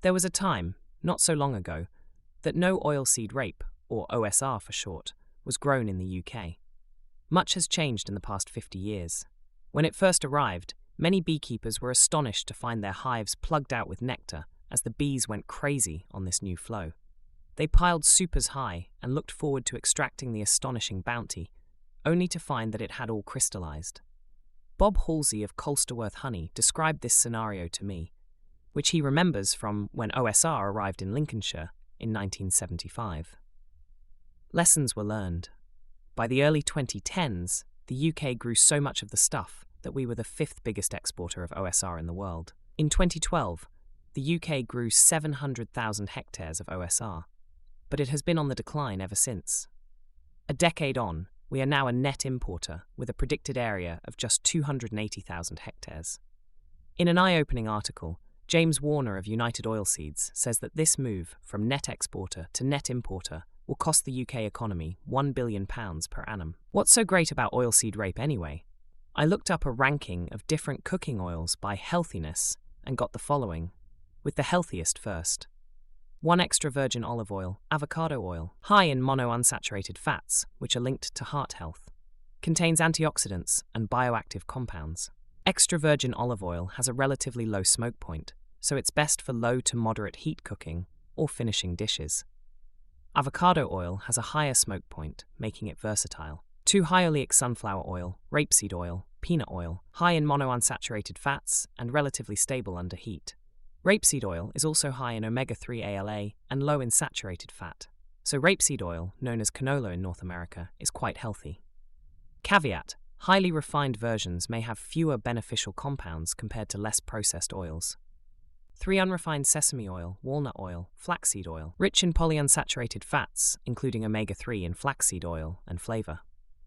There was a time, not so long ago, that no oilseed rape, or OSR for short, was grown in the UK. Much has changed in the past 50 years. When it first arrived, many beekeepers were astonished to find their hives plugged out with nectar as the bees went crazy on this new flow. They piled supers high and looked forward to extracting the astonishing bounty, only to find that it had all crystallized. Bob Halsey of Colsterworth Honey described this scenario to me, which he remembers from when OSR arrived in Lincolnshire in 1975. Lessons were learned. By the early 2010s, the UK grew so much of the stuff that we were the 5th biggest exporter of OSR in the world. In 2012, the UK grew 700,000 hectares of OSR, but it has been on the decline ever since. A decade on, we are now a net importer with a predicted area of just 280,000 hectares. In an eye-opening article, James Warner of United Oilseeds says that this move from net exporter to net importer will cost the UK economy £1 billion per annum. What's so great about oilseed rape anyway? I looked up a ranking of different cooking oils by healthiness and got the following, with the healthiest first. 1 extra virgin olive oil, avocado oil, high in monounsaturated fats, which are linked to heart health. Contains antioxidants and bioactive compounds. Extra virgin olive oil has a relatively low smoke point, so it's best for low to moderate heat cooking or finishing dishes. Avocado oil has a higher smoke point, making it versatile. 2 high oleic sunflower oil, rapeseed oil, peanut oil, high in monounsaturated fats and relatively stable under heat. Rapeseed oil is also high in omega-3 ALA and low in saturated fat, so rapeseed oil, known as canola in North America, is quite healthy. Caveat: highly refined versions may have fewer beneficial compounds compared to less processed oils. 3 unrefined sesame oil, walnut oil, flaxseed oil, rich in polyunsaturated fats, including omega-3 in flaxseed oil and flavor.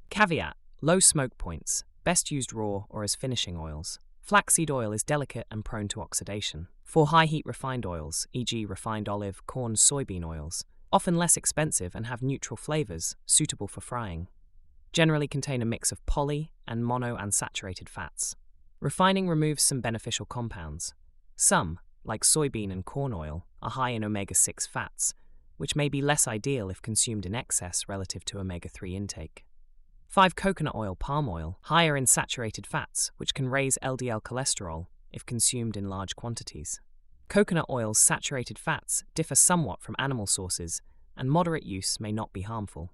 Caveat: low smoke points, best used raw or as finishing oils. Flaxseed oil is delicate and prone to oxidation. 4 high-heat refined oils, e.g. refined olive, corn, soybean oils, often less expensive and have neutral flavors, suitable for frying. Generally contain a mix of poly and monounsaturated fats. Refining removes some beneficial compounds. Some, like soybean and corn oil, are high in omega-6 fats, which may be less ideal if consumed in excess relative to omega-3 intake. 5 coconut oil, palm oil, higher in saturated fats, which can raise LDL cholesterol if consumed in large quantities. Coconut oil's saturated fats differ somewhat from animal sources, and moderate use may not be harmful.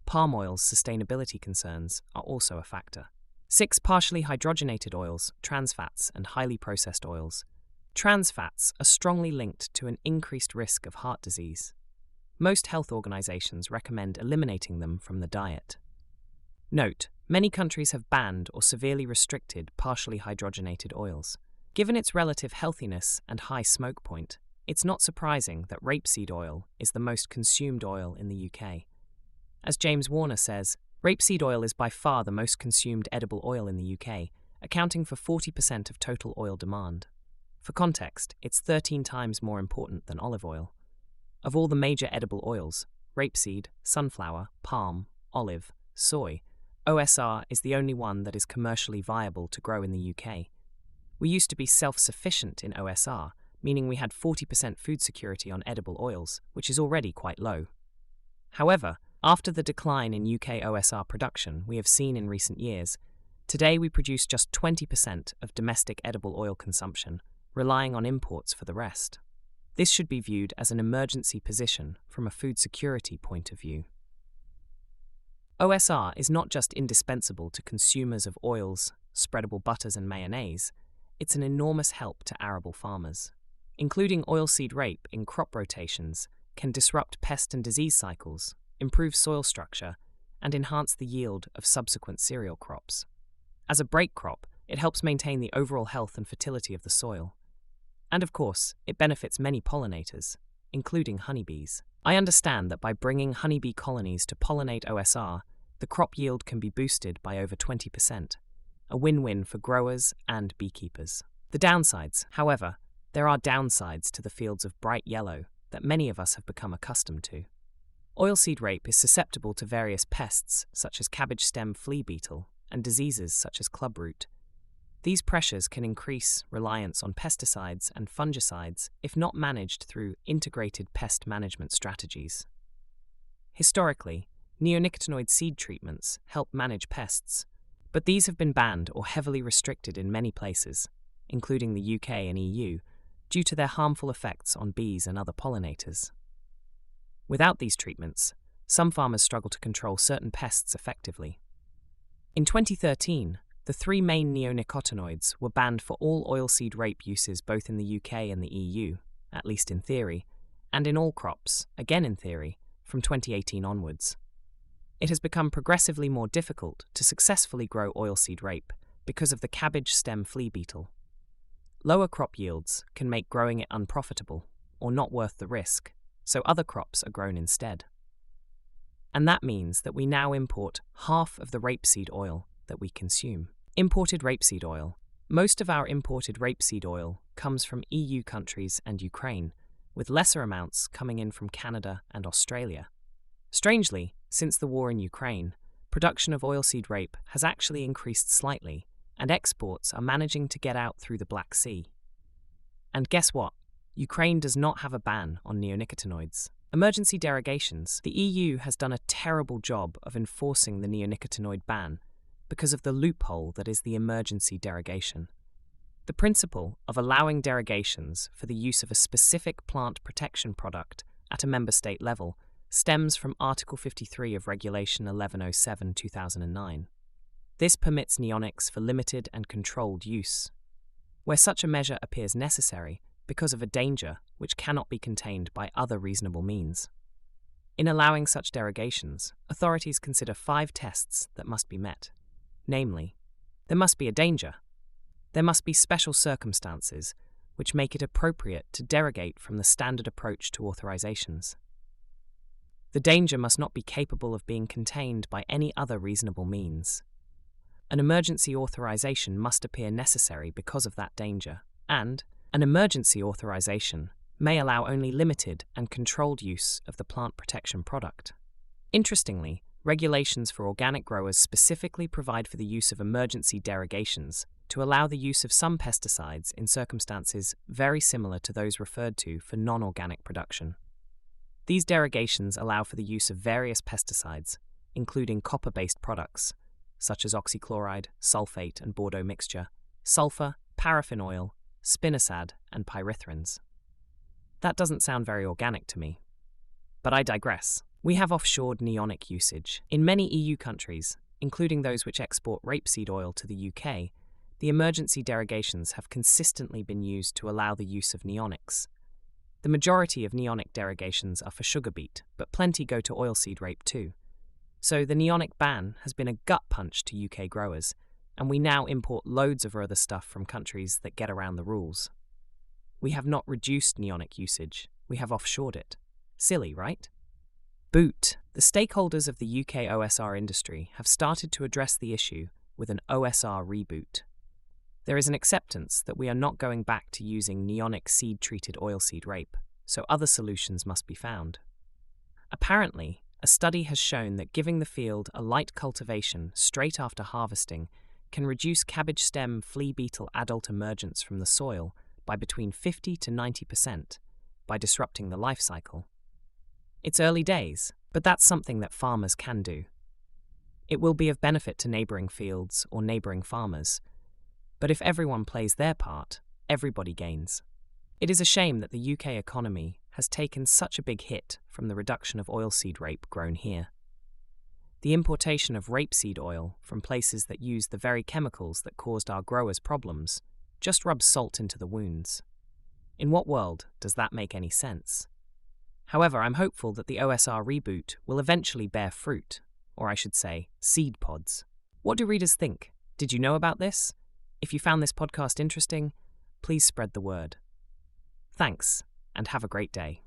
Palm oil's sustainability concerns are also a factor. 6 partially hydrogenated oils, trans fats, and highly processed oils. Trans fats are strongly linked to an increased risk of heart disease. Most health organizations recommend eliminating them from the diet. Note: many countries have banned or severely restricted partially hydrogenated oils. Given its relative healthiness and high smoke point, it's not surprising that rapeseed oil is the most consumed oil in the UK. As James Warner says, rapeseed oil is by far the most consumed edible oil in the UK, accounting for 40% of total oil demand. For context, it's 13 times more important than olive oil. Of all the major edible oils, rapeseed, sunflower, palm, olive, soy, OSR is the only one that is commercially viable to grow in the UK. We used to be self-sufficient in OSR, meaning we had 40% food security on edible oils, which is already quite low. However, after the decline in UK OSR production we have seen in recent years, today we produce just 20% of domestic edible oil consumption, relying on imports for the rest. This should be viewed as an emergency position from a food security point of view. OSR is not just indispensable to consumers of oils, spreadable butters and mayonnaise, it's an enormous help to arable farmers. Including oilseed rape in crop rotations can disrupt pest and disease cycles, improve soil structure, and enhance the yield of subsequent cereal crops. As a break crop, it helps maintain the overall health and fertility of the soil. And of course, it benefits many pollinators, including honeybees. I understand that by bringing honeybee colonies to pollinate OSR, the crop yield can be boosted by over 20%, a win-win for growers and beekeepers. The downsides, however, there are downsides to the fields of bright yellow that many of us have become accustomed to. Oilseed rape is susceptible to various pests such as cabbage stem flea beetle and diseases such as clubroot. These pressures can increase reliance on pesticides and fungicides if not managed through integrated pest management strategies. Historically, neonicotinoid seed treatments help manage pests, but these have been banned or heavily restricted in many places, including the UK and EU, due to their harmful effects on bees and other pollinators. Without these treatments, some farmers struggle to control certain pests effectively. In 2013, the 3 main neonicotinoids were banned for all oilseed rape uses both in the UK and the EU, at least in theory, and in all crops, again in theory, from 2018 onwards. It has become progressively more difficult to successfully grow oilseed rape because of the cabbage stem flea beetle. Lower crop yields can make growing it unprofitable or not worth the risk, so other crops are grown instead. And that means that we now import half of the rapeseed oil that we consume. Imported rapeseed oil. Most of our imported rapeseed oil comes from EU countries and Ukraine, with lesser amounts coming in from Canada and Australia. Strangely, since the war in Ukraine, production of oilseed rape has actually increased slightly, and exports are managing to get out through the Black Sea. And guess what? Ukraine does not have a ban on neonicotinoids. Emergency derogations. The EU has done a terrible job of enforcing the neonicotinoid ban because of the loophole that is the emergency derogation. The principle of allowing derogations for the use of a specific plant protection product at a member state level stems from Article 53 of Regulation 1107/2009. This permits neonics for limited and controlled use, where such a measure appears necessary because of a danger which cannot be contained by other reasonable means. In allowing such derogations, authorities consider 5 tests that must be met. Namely, there must be a danger. There must be special circumstances which make it appropriate to derogate from the standard approach to authorizations. The danger must not be capable of being contained by any other reasonable means. An emergency authorization must appear necessary because of that danger, and an emergency authorization may allow only limited and controlled use of the plant protection product. Interestingly, regulations for organic growers specifically provide for the use of emergency derogations to allow the use of some pesticides in circumstances very similar to those referred to for non-organic production. These derogations allow for the use of various pesticides, including copper-based products, such as oxychloride, sulfate and Bordeaux mixture, sulfur, paraffin oil, spinosad, and pyrethrins. That doesn't sound very organic to me. But I digress. We have offshored neonic usage. In many EU countries, including those which export rapeseed oil to the UK, the emergency derogations have consistently been used to allow the use of neonics. The majority of neonic derogations are for sugar beet, but plenty go to oilseed rape too. So the neonic ban has been a gut punch to UK growers, and we now import loads of other stuff from countries that get around the rules. We have not reduced neonic usage, we have offshored it. Silly, right? Boot. The stakeholders of the UK OSR industry have started to address the issue with an OSR reboot. There is an acceptance that we are not going back to using neonic seed-treated oilseed rape, so other solutions must be found. Apparently, a study has shown that giving the field a light cultivation straight after harvesting can reduce cabbage stem flea beetle adult emergence from the soil by between 50 to 90% by disrupting the life cycle. It's early days, but that's something that farmers can do. It will be of benefit to neighbouring fields or neighbouring farmers, but if everyone plays their part, everybody gains. It is a shame that the UK economy has taken such a big hit from the reduction of oilseed rape grown here. The importation of rapeseed oil from places that use the very chemicals that caused our growers problems just rubs salt into the wounds. In what world does that make any sense? However, I'm hopeful that the OSR reboot will eventually bear fruit, or I should say, seed pods. What do readers think? Did you know about this? If you found this podcast interesting, please spread the word. Thanks, and have a great day.